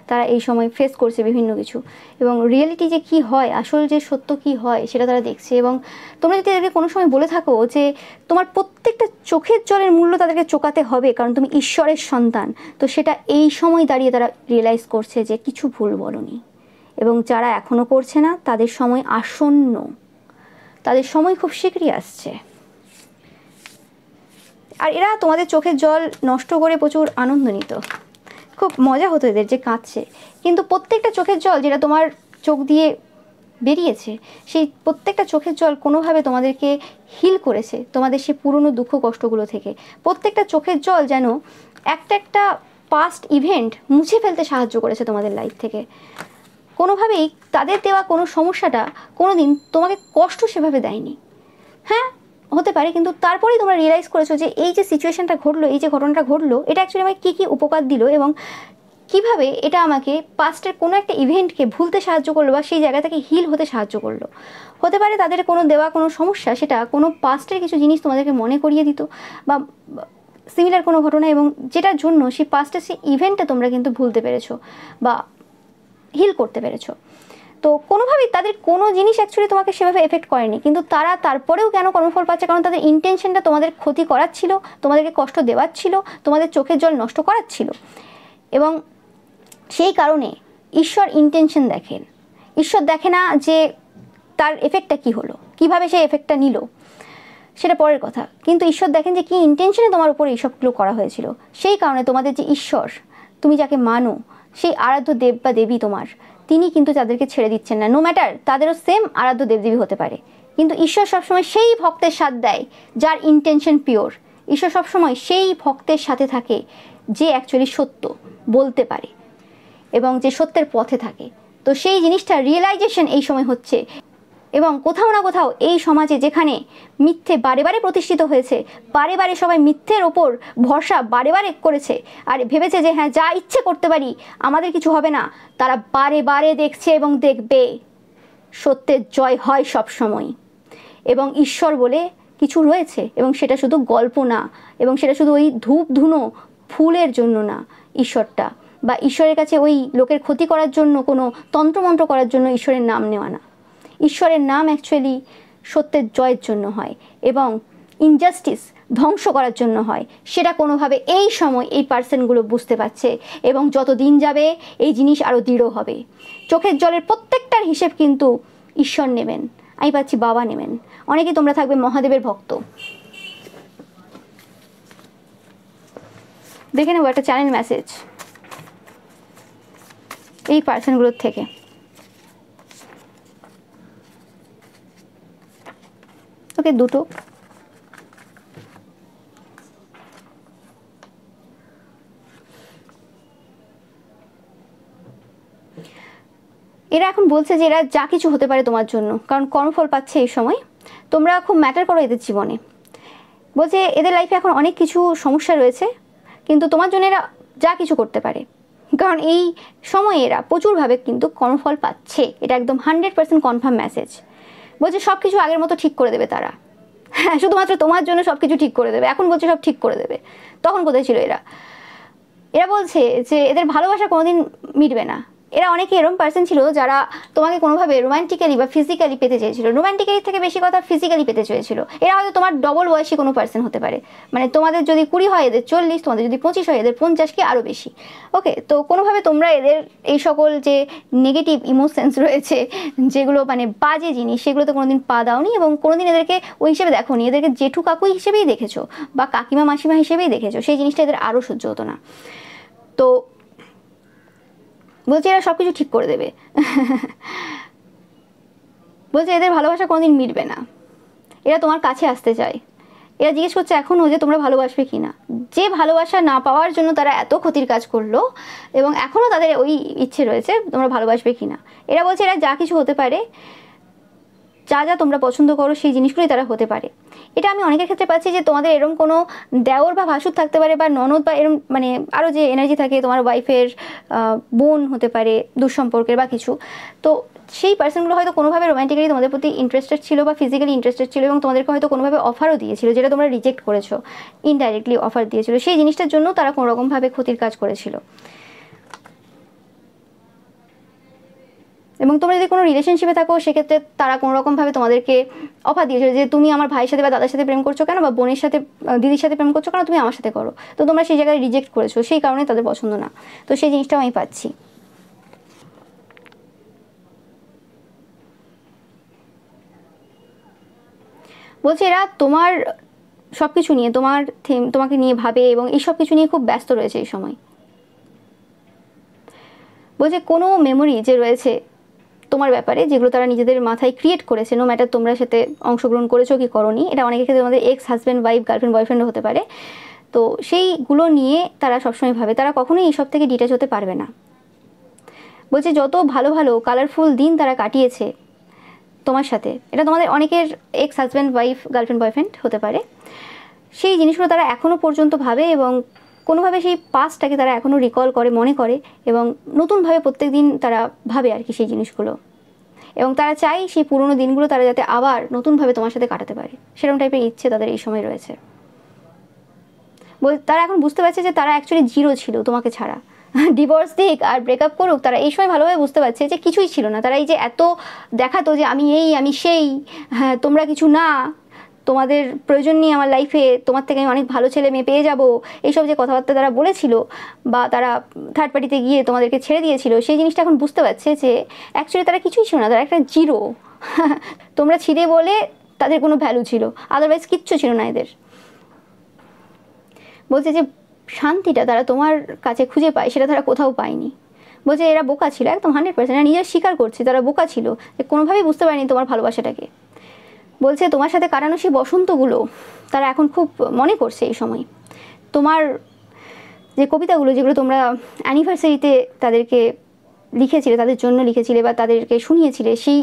তারা এই সময় ফেস করছে বিভিন্ন কিছু, এবং রিয়েলিটি যে কি হয়, আসল যে সত্য কি হয় সেটা তারা দেখছে। এবং তোমরা যদি তাদেরকে কোনো সময় বলে থাকো যে তোমার প্রত্যেকটা চোখের জলের মূল্য তাদেরকে চোকাতে হবে কারণ তুমি ঈশ্বরের সন্তান, তো সেটা এই সময় দাঁড়িয়ে তারা রিয়েলাইজ করছে যে কিছু ভুল বলনি। এবং যারা এখনও করছে না তাদের সময় আসন্ন, তাদের সময় খুব শীঘ্রই আসছে। আর এরা তোমাদের চোখের জল নষ্ট করে প্রচুর আনন্দ নিত, খুব মজা হতো এদের যে কাঁদছে, কিন্তু প্রত্যেকটা চোখের জল যেটা তোমার চোখ দিয়ে বেরিয়েছে, সেই প্রত্যেকটা চোখের জল কোনোভাবে তোমাদেরকে হিল করেছে তোমাদের সেই পুরনো দুঃখ কষ্টগুলো থেকে। প্রত্যেকটা চোখের জল যেন একটা একটা পাস্ট ইভেন্ট মুছে ফেলতে সাহায্য করেছে তোমাদের লাইফ থেকে। কোনোভাবেই তাদের দেওয়া কোনো সমস্যাটা কোনো দিন তোমাকে কষ্ট সেভাবে দেয়নি। হ্যাঁ হতে পারে, কিন্তু তারপরেই তোমরা রিয়েলাইজ করেছো যে এই যে সিচুয়েশনটা ঘটলো, এই যে ঘটনাটা ঘটলো, এটা অ্যাকচুয়ালি আমাকে কী কী উপকার দিল এবং কীভাবে এটা আমাকে পাস্টের কোনো একটা ইভেন্টকে ভুলতে সাহায্য করলো বা সেই জায়গা থেকে হিল হতে সাহায্য করলো। হতে পারে তাদের কোনো দেওয়া কোনো সমস্যা সেটা কোনো পাস্টের কিছু জিনিস তোমাদেরকে মনে করিয়ে দিত বা সিমিলার কোনো ঘটনা, এবং যেটার জন্য সেই পাস্টের সেই ইভেন্টটা তোমরা কিন্তু ভুলতে পেরেছো বা হিল করতে পেরেছো। তো কোনোভাবেই তাদের কোনো জিনিস অ্যাকচুয়ালি তোমাকে সেভাবে এফেক্ট করেনি, কিন্তু তারা তারপরেও কেন কর্মফল পাচ্ছে? কারণ তাদের ইন্টেনশনটা তোমাদের ক্ষতি করাচ্ছিল, তোমাদেরকে কষ্ট দেওয়াচ্ছিল, তোমাদের চোখের জল নষ্ট করাচ্ছিল। এবং সেই কারণে ঈশ্বর ইন্টেনশন দেখেন, ঈশ্বর দেখে না যে তার এফেক্টটা কী হলো, কীভাবে সেই এফেক্টটা নিল, সেটা পরের কথা, কিন্তু ঈশ্বর দেখেন যে কী ইন্টেনশনে তোমার উপরে এইসবগুলো করা হয়েছিল। সেই কারণে তোমাদের যে ঈশ্বর, তুমি যাকে মানো, সেই আরাধ্য দেব বা দেবী তোমার, তিনি কিন্তু তাদেরকে ছেড়ে দিচ্ছেন না। নো ম্যাটার তাদেরও সেম আরাধ্য দেবদেবী হতে পারে, কিন্তু ঈশ্বর সবসময় সেই ভক্তের সাথ দেয় যার ইন্টেনশন পিওর। ঈশ্বর সবসময় সেই ভক্তের সাথে থাকে যে অ্যাকচুয়ালি সত্য বলতে পারে এবং যে সত্যের পথে থাকে। তো সেই জিনিসটা রিয়েলাইজেশন এই সময় হচ্ছে, এবং কোথাও না কোথাও এই সমাজে যেখানে মিথ্যে বারে বারে প্রতিষ্ঠিত হয়েছে, বারে বারে সবাই মিথ্যের ওপর ভরসা বারে বারে করেছে আর ভেবেছে যে হ্যাঁ যা ইচ্ছে করতে পারি, আমাদের কিছু হবে না, তারা বারে বারে দেখছে এবং দেখবে সত্যের জয় হয় সব সময়। এবং ঈশ্বর বলে কিছু রয়েছে, এবং সেটা শুধু গল্প না, এবং সেটা শুধু ওই ধূপ ধুনো ফুলের জন্য না। ঈশ্বরটা বা ঈশ্বরের কাছে ওই লোকের ক্ষতি করার জন্য, কোনো তন্ত্রমন্ত্র করার জন্য ঈশ্বরের নাম নেওয়া না। ঈশ্বরের নাম অ্যাকচুয়ালি সত্যের জয়ের জন্য হয়, এবং ইনজাস্টিস ধ্বংস করার জন্য হয়, সেটা কোনোভাবে এই সময় এই পার্সনগুলো বুঝতে পারছে এবং যত দিন যাবে এই জিনিস আরও দৃঢ় হবে। চোখের জলের প্রত্যেকটার হিসেব কিন্তু ঈশ্বর নেবেন, আমি পাচ্ছি বাবা নেবেন। অনেকে তোমরা থাকবে মহাদেবের ভক্ত। দেখে নেবো একটা চ্যানেল মেসেজ এই পার্সনগুলোর থেকে। ওকে, দুটো। এরা এখন বলছে যে এরা যা কিছু হতে পারে তোমার জন্য, কারণ কর্মফল পাচ্ছে এই সময়, তোমরা খুব ম্যাটার করো এদের জীবনে। বলছে এদের লাইফে এখন অনেক কিছু সমস্যা রয়েছে, কিন্তু তোমার জন্য এরা যা কিছু করতে পারে, কারণ এই সময়ে এরা প্রচুরভাবে কিন্তু কর্মফল পাচ্ছে। এটা একদম 100% কনফার্ম মেসেজ। বলছে সব কিছু আগের মতো ঠিক করে দেবে তারা। হ্যাঁ, শুধুমাত্র তোমার জন্য সব কিছু ঠিক করে দেবে। এখন বলছে সব ঠিক করে দেবে, তখন কোথায় ছিল এরা? এরা বলছে যে এদের ভালোবাসা কোনোদিন মিটবে না। এরা অনেকে এরকম পার্সন ছিল যারা তোমাকে কোনোভাবে রোম্যান্টিক্যালি বা ফিজিক্যালি পেতে চেয়েছিল, রোম্যান্টিক্যালি থেকে বেশি কথা ফিজিক্যালি পেতে চেয়েছিল। এরা হয়তো তোমার ডবল বয়সী কোনো পার্সন হতে পারে, মানে তোমাদের যদি 20 হয় এদের 40, তোমাদের যদি 25 হয় এদের 50 কি আরও বেশি। ওকে, তো কোনোভাবে তোমরা এদের এই সকল যে নেগেটিভ ইমোশনস রয়েছে, যেগুলো মানে বাজে জিনিস, সেগুলো তো কোনোদিন পা দাওনি এবং কোনোদিন এদেরকে ওই হিসেবে দেখোনি। এদেরকে জেঠু কাকু হিসেবেই দেখেছো বা কাকিমা মাসিমা হিসেবেই দেখেছো। সেই জিনিসটা এদের আরও সহ্য হতো না। তো বলছে এরা সব কিছু ঠিক করে দেবে। বলছে এদের ভালোবাসা কোনোদিন মিটবে না, এরা তোমার কাছে আসতে চায়। এরা জিজ্ঞেস করছে এখনও যে তোমরা ভালোবাসবে কি না। যে ভালোবাসা না পাওয়ার জন্য তারা এত ক্ষতির কাজ করলো, এবং এখনও তাদের ওই ইচ্ছে রয়েছে তোমরা ভালোবাসবে কি না। এরা বলছে এরা যা কিছু হতে পারে, যা যা তোমরা পছন্দ করো সেই জিনিসগুলোই তারা হতে পারে। এটা আমি অনেকের ক্ষেত্রে পাচ্ছি যে তোমাদের এরকম কোনো দেওর বা ভাসুর থাকতে পারে, বা ননদ, বা এরকম মানে আরও যে এনার্জি থাকে, তোমার ওয়াইফের বোন হতে পারে দুঃসম্পর্কের বা কিছু। তো সেই পার্সনগুলো হয়তো কোনোভাবে রোম্যান্টিক্যালি তোমাদের প্রতি ইন্টারেস্টেড ছিল বা ফিজিক্যালি ইন্টারেস্টেড ছিল, এবং তোমাদেরকে হয়তো কোনোভাবে অফারও দিয়েছিল যেটা তোমরা রিজেক্ট করেছো। ইনডাইরেক্টলি অফার দিয়েছিল, সেই জিনিসটার জন্য তারা কোনোরকমভাবে ক্ষতির কাজ করেছিল। এবং তোমরা যদি কোনো রিলেশনশিপে থাকো, সেক্ষেত্রে তারা কোনোরকমভাবে তোমাদেরকে অফার দিয়েছিল যে তুমি আমার ভাইয়ের সাথে বা দাদার সাথে প্রেম করছো কেন, বা বোনের সাথে দিদির সাথে প্রেম করছো কেন, তুমি আমার সাথে করো। তো তোমরা সেই জায়গায় রিজেক্ট করেছো, সেই কারণে তাদের পছন্দ না। তো সেই জিনিসটাও আমি পাচ্ছি। বলছে এরা তোমার সব কিছু নিয়ে, তোমাকে নিয়ে ভাবে এবং এই সব কিছু নিয়ে খুব ব্যস্ত রয়েছে এই সময়। বলছে কোনো মেমোরি যে রয়েছে তোমার ব্যাপারে, যেগুলো তারা নিজেদের মাথায় ক্রিয়েট করেছে, নো ম্যাটার তোমরা সাথে অংশগ্রহণ করেছো কি করোনি, এটা অনেকের ক্ষেত্রে তোমাদের এক্স হাজব্যান্ড, ওয়াইফ, গার্লফ্রেন্ড, বয়ফ্রেন্ডও হতে পারে। তো সেইগুলো নিয়ে তারা সবসময় ভাবে, তারা কখনোই এইসব থেকে ডিট্যাচ হতে পারবে না। বলছে যত ভালো ভালো কালারফুল দিন তারা কাটিয়েছে তোমার সাথে, এটা তোমাদের অনেকের ex husband, wife, girlfriend, boyfriend হতে পারে। সেই জিনিসগুলো তারা এখনও পর্যন্ত ভাবে এবং কোনোভাবে সেই পাস্টটাকে তারা এখনও রিকল করে, মনে করে, এবং নতুনভাবে প্রত্যেক দিন তারা ভাবে আর কি সেই জিনিসগুলো। এবং তারা চায় সেই পুরনো দিনগুলো তারা যাতে আবার নতুনভাবে তোমার সাথে কাটাতে পারে, সেরকম টাইপের ইচ্ছে তাদের এই সময় রয়েছে। তারা এখন বুঝতে পারছে যে তারা অ্যাকচুয়ালি জিরো ছিল তোমাকে ছাড়া। ডিভোর্স দিক আর ব্রেকআপ করুক, তারা এই সময় ভালোভাবে বুঝতে পারছে যে কিছুই ছিল না। তারা এই যে এত দেখাতো যে আমি এই, আমি সেই, হ্যাঁ তোমরা কিছু না, তোমাদের প্রয়োজন নেই আমার লাইফে, তোমার থেকে আমি অনেক ভালো ছেলে মেয়ে পেয়ে যাবো, এইসব যে কথাবার্তা তারা বলেছিল, বা তারা থার্ড পার্টিতে গিয়ে তোমাদেরকে ছেড়ে দিয়েছিল, সেই জিনিসটা এখন বুঝতে পারছে যে অ্যাকচুয়ালি তারা কিছুই ছিল না, তারা একটা জিরো। তোমরা ছিলে বলে তাদের কোনো ভ্যালু ছিল, আদারওয়াইজ কিচ্ছু ছিল না এদের। বলছে যে শান্তিটা তারা তোমার কাছে খুঁজে পায়, সেটা তারা কোথাও পায়নি। বলছে এরা বোকা ছিল, একদম 100%, এরা নিজের স্বীকার করছে তারা বোকা ছিল, যে কোনোভাবেই বুঝতে পারেনি তোমার ভালোবাসাটাকে। বলছে তোমার সাথে কাটানো সেই বসন্তগুলো তারা এখন খুব মনে করছে এই সময়। তোমার যে কবিতাগুলো, যেগুলো তোমরা অ্যানিভার্সারিতে তাদেরকে লিখেছিলে, তাদের জন্য লিখেছিলে বা তাদেরকে শুনিয়েছিলে, সেই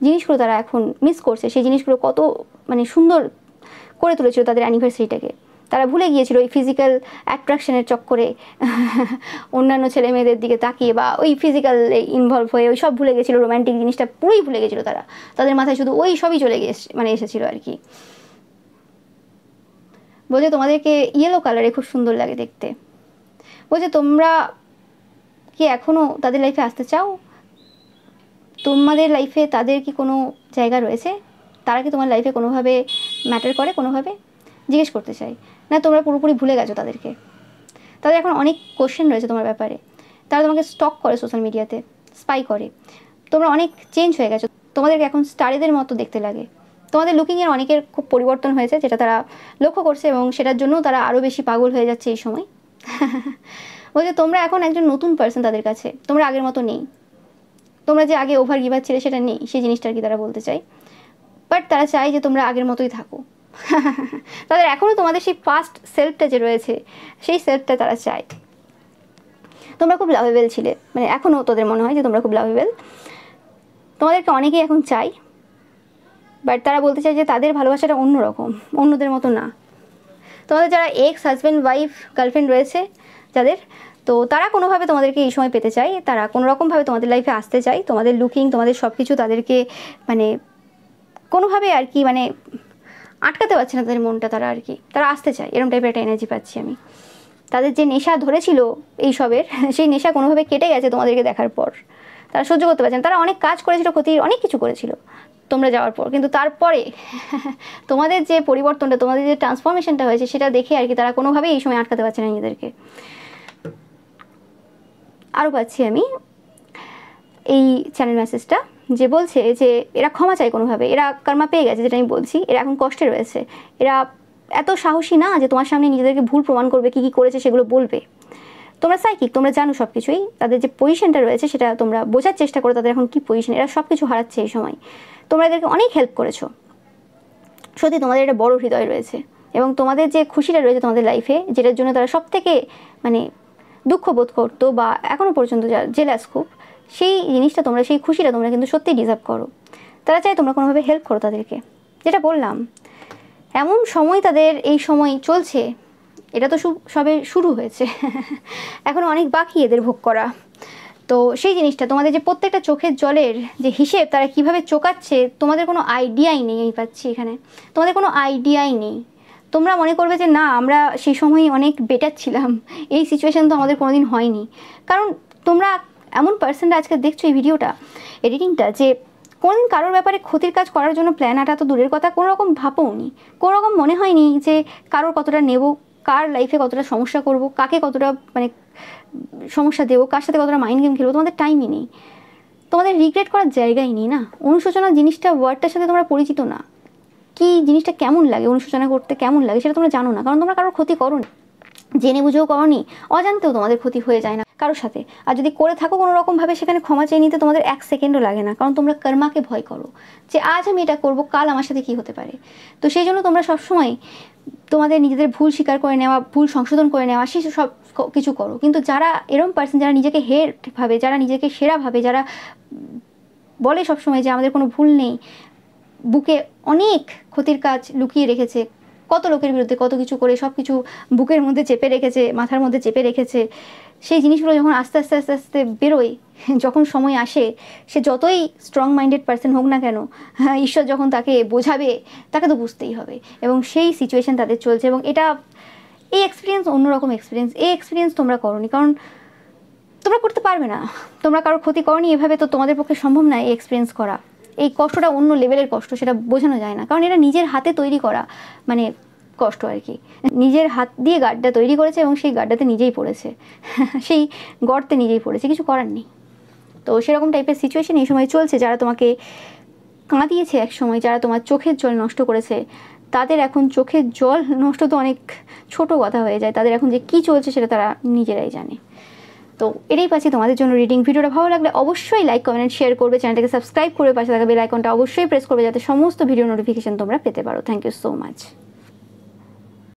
জিনিসগুলো তারা এখন মিস করছে। সেই জিনিসগুলো কত মানে সুন্দর করে তুলেছিল তাদের অ্যানিভার্সারিটাকে। তারা ভুলে গিয়েছিল ওই ফিজিক্যাল অ্যাট্রাকশনের চক্করে অন্যান্য ছেলে মেয়েদের দিকে তাকিয়ে, বা ওই ফিজিক্যাল ইনভলভ হয়ে ওই সব ভুলে গেছিলো, রোম্যান্টিক জিনিসটা পুরোই ভুলে গেছিলো তারা। তাদের মাথায় শুধু ওই সবই চলে মানে এসেছিলো আর কি। বলছে তোমাদেরকে ইয়েলো কালারে খুব সুন্দর লাগে দেখতে। বলছে তোমরা কি এখনও তাদের লাইফে আসতে চাও? তোমাদের লাইফে তাদের কি কোনো জায়গা রয়েছে? তারা কি তোমার লাইফে কোনোভাবে ম্যাটার করে কোনোভাবে? জিজ্ঞেস করতে চাই, না তোমরা পুরোপুরি ভুলে গেছো তাদেরকে। তাদের এখন অনেক কোশ্চেন রয়েছে তোমার ব্যাপারে, তারা তোমাকে স্টক করে সোশ্যাল মিডিয়াতে, স্পাই করে। তোমরা অনেক চেঞ্জ হয়ে গেছো, তোমাদেরকে এখন স্টারেদের মতো দেখতে লাগে। তোমাদের লুকিংয়ের অনেকের খুব পরিবর্তন হয়েছে, যেটা তারা লক্ষ্য করছে এবং সেটার জন্য তারা আরও বেশি পাগল হয়ে যাচ্ছে এই সময়। বলছে তোমরা এখন একজন নতুন পার্সন তাদের কাছে, তোমরা আগের মতো নেই। তোমরা যে আগে ওভার গিভার ছিলে সেটা নেই, সেই জিনিসটা আর কি তারা বলতে চাই। বাট তারা চায় যে তোমরা আগের মতোই থাকো। তাদের এখনও তোমাদের সেই পাস্ট সেলফটা যে রয়েছে, সেই সেলফটা তারা চায়। তোমরা খুব লাভেবল ছিলে, মানে এখনও তোদের মনে হয় যে তোমরা খুব লাভেবল, তোমাদেরকে অনেকেই এখন চাই। বাট তারা বলতে চায় যে তাদের ভালোবাসাটা অন্যরকম, অন্যদের মতো না। তোমাদের যারা এক্স হাজব্যান্ড ওয়াইফ গার্লফ্রেন্ড রয়েছে যাদের, তো তারা কোনোভাবে তোমাদেরকে এই সময় পেতে চায়, তারা কোনোরকমভাবে তোমাদের লাইফে আসতে চায়। তোমাদের লুকিং, তোমাদের সব কিছু তাদেরকে মানে কোনোভাবে আর কি মানে আটকাতে পারছে না তাদের মনটা, তারা আর কি তারা আসতে চায়, এরকম টাইপের একটা এনার্জি পাচ্ছি আমি। তাদের যে নেশা ধরেছিল এইসবের, সেই নেশা কোনোভাবে কেটে গেছে তোমাদেরকে দেখার পর। তারা সহ্য করতে পারছে না, তারা অনেক কাজ করেছিল, ক্ষতির অনেক কিছু করেছিল তোমরা যাওয়ার পর, কিন্তু তারপরে তোমাদের যে পরিবর্তনটা, তোমাদের যে ট্রান্সফরমেশনটা হয়েছে সেটা দেখে আর কি তারা কোনোভাবেই এই সময় আটকাতে পারছে না নিজেদেরকে। আরও পাচ্ছি আমি এই চ্যানেল মেসেজটা, যে বলছে যে এরা ক্ষমা চায় কোনোভাবে, এরা কর্মা পেয়ে গেছে, যেটা আমি বলছি, এরা এখন কষ্টে রয়েছে। এরা এত সাহসী না যে তোমার সামনে নিজেদেরকে ভুল প্রমাণ করবে, কী কী করেছে সেগুলো বলবে। তোমরা সাইকিক, তোমরা জানো সব কিছুই, তাদের যে পজিশনটা রয়েছে সেটা তোমরা বোঝার চেষ্টা করো, তাদের এখন কী পজিশন। এরা সব কিছু হারাচ্ছে এই সময়, তোমরা এদেরকে অনেক হেল্প করেছো। সত্যি তোমাদের একটা বড় হৃদয় রয়েছে, এবং তোমাদের যে খুশিটা রয়েছে তোমাদের লাইফে, যেটার জন্য তারা সব থেকে মানে দুঃখ বোধ করতো বা এখনও পর্যন্ত জেলাস খুব, সেই জিনিসটা তোমরা, সেই খুশিটা তোমরা কিন্তু সত্যিই ডিজার্ভ করো। তারা চায় তোমরা কোনোভাবে হেল্প করো তাদেরকে। যেটা বললাম, এমন সময় তাদের এই সময় চলছে, এটা তো সবে শুরু হয়েছে, এখনও অনেক বাকি এদের ভোগ করা। তো সেই জিনিসটা, তোমাদের যে প্রত্যেকটা চোখের জলের যে হিসেব তারা কিভাবে চোকাচ্ছে, তোমাদের কোনো আইডিয়াই নেই। আমি পাচ্ছি এখানে তোমাদের কোনো আইডিয়াই নেই। তোমরা মনে করবে যে না, আমরা সেই সময় অনেক বেটার ছিলাম, এই সিচুয়েশান তো আমাদের কোনোদিন হয়নি। কারণ তোমরা এমন পার্সনটা আজকে দেখছো এই ভিডিওটা, এডিটিংটা, যে কোনোদিন কারোর ব্যাপারে ক্ষতির কাজ করার জন্য প্ল্যান আটা তো দূরের কথা, কোনোরকম ভাবোনি, কোনোরকম মনে হয়নি যে কারোর কতটা নেব, কার লাইফে কতটা সমস্যা করব, কাকে কতটা মানে সমস্যা দেবো, কার সাথে কতটা মাইন্ড গেম খেলবো। তোমাদের টাইমই নেই, তোমাদের রিগ্রেট করার জায়গাই নেই। না, অনুশোচনা জিনিসটা, ওয়ার্ডটার সাথে তোমরা পরিচিত না। কি জিনিসটা কেমন লাগে, অনুশোচনা করতে কেমন লাগে সেটা তোমরা জানো না, কারণ তোমরা কারোর ক্ষতি করোনি, জেনে বুঝেও করোনি, অজান্তেও তোমাদের ক্ষতি হয়ে যায় না কারোর সাথে। আর যদি করে থাকো কোনো রকমভাবে, সেখানে ক্ষমা চেয়ে নিতে তোমাদের 1 সেকেন্ডও লাগে না, কারণ তোমরা কর্মাকে ভয় করো, যে আজ আমি এটা করবো, কাল আমার সাথে কী হতে পারে। তো সেই জন্য তোমরা সবসময় তোমাদের নিজেদের ভুল স্বীকার করে নেওয়া, ভুল সংশোধন করে নেওয়া, সে সব কিছু করো। কিন্তু যারা এরম পার্সন, যারা নিজেকে হেড ভাবে, যারা নিজেকে সেরা ভাবে, যারা বলে সবসময় যে আমাদের কোনো ভুল নেই, বুকে অনেক ক্ষতির কাজ লুকিয়ে রেখেছে, কত লোকের বিরুদ্ধে কত কিছু করে সব কিছু বুকের মধ্যে চেপে রেখেছে, মাথার মধ্যে চেপে রেখেছে, সেই জিনিসগুলো যখন আস্তে আস্তে আস্তে আস্তে বেরোয়, যখন সময় আসে, সে যতই স্ট্রং মাইন্ডেড পার্সন হোক না কেন, হ্যাঁ, ঈশ্বর যখন তাকে বোঝাবে, তাকে তো বুঝতেই হবে। এবং সেই সিচুয়েশান তাদের চলছে, এবং এটা, এই এক্সপিরিয়েন্স অন্যরকম এক্সপিরিয়েন্স। এই এক্সপিরিয়েন্স তোমরা করোনি, কারণ তোমরা করতে পারবে না, তোমরা কারোর ক্ষতি করোনি, এভাবে তো তোমাদের পক্ষে সম্ভব না এই এক্সপিরিয়েন্স করা। এই কষ্টটা অন্য লেভেলের কষ্ট, সেটা বোঝানো যায় না, কারণ এটা নিজের হাতে তৈরি করা মানে কষ্ট আর কি। নিজের হাত দিয়ে গাড্ডা তৈরি করেছে এবং সেই গাড্ডাতে নিজেই পড়েছে, সেই গর্তে নিজেই পড়েছে, কিছু করার নেই। তো সেরকম টাইপের সিচুয়েশন এই সময় চলছে। যারা তোমাকে কাঁদিয়েছে এক সময়, যারা তোমার চোখের জল নষ্ট করেছে, তাদের এখন চোখের জল নষ্ট তো অনেক ছোট কথা হয়ে যায়, তাদের এখন যে কী চলছে সেটা তারা নিজেরাই জানে। তো এটাই পাচ্ছি তোমাদের জন্য রিডিং। ভিডিওটা ভালো লাগলে অবশ্যই লাইক, কমেন্ট, শেয়ার করবে, চ্যানেলটাকে সাবস্ক্রাইব করে পাশে থাকা বেল আইকনটা অবশ্যই প্রেস করবে, যাতে সমস্ত ভিডিও নোটিফিকেশন তোমরা পেতে পারো। Thank you so much.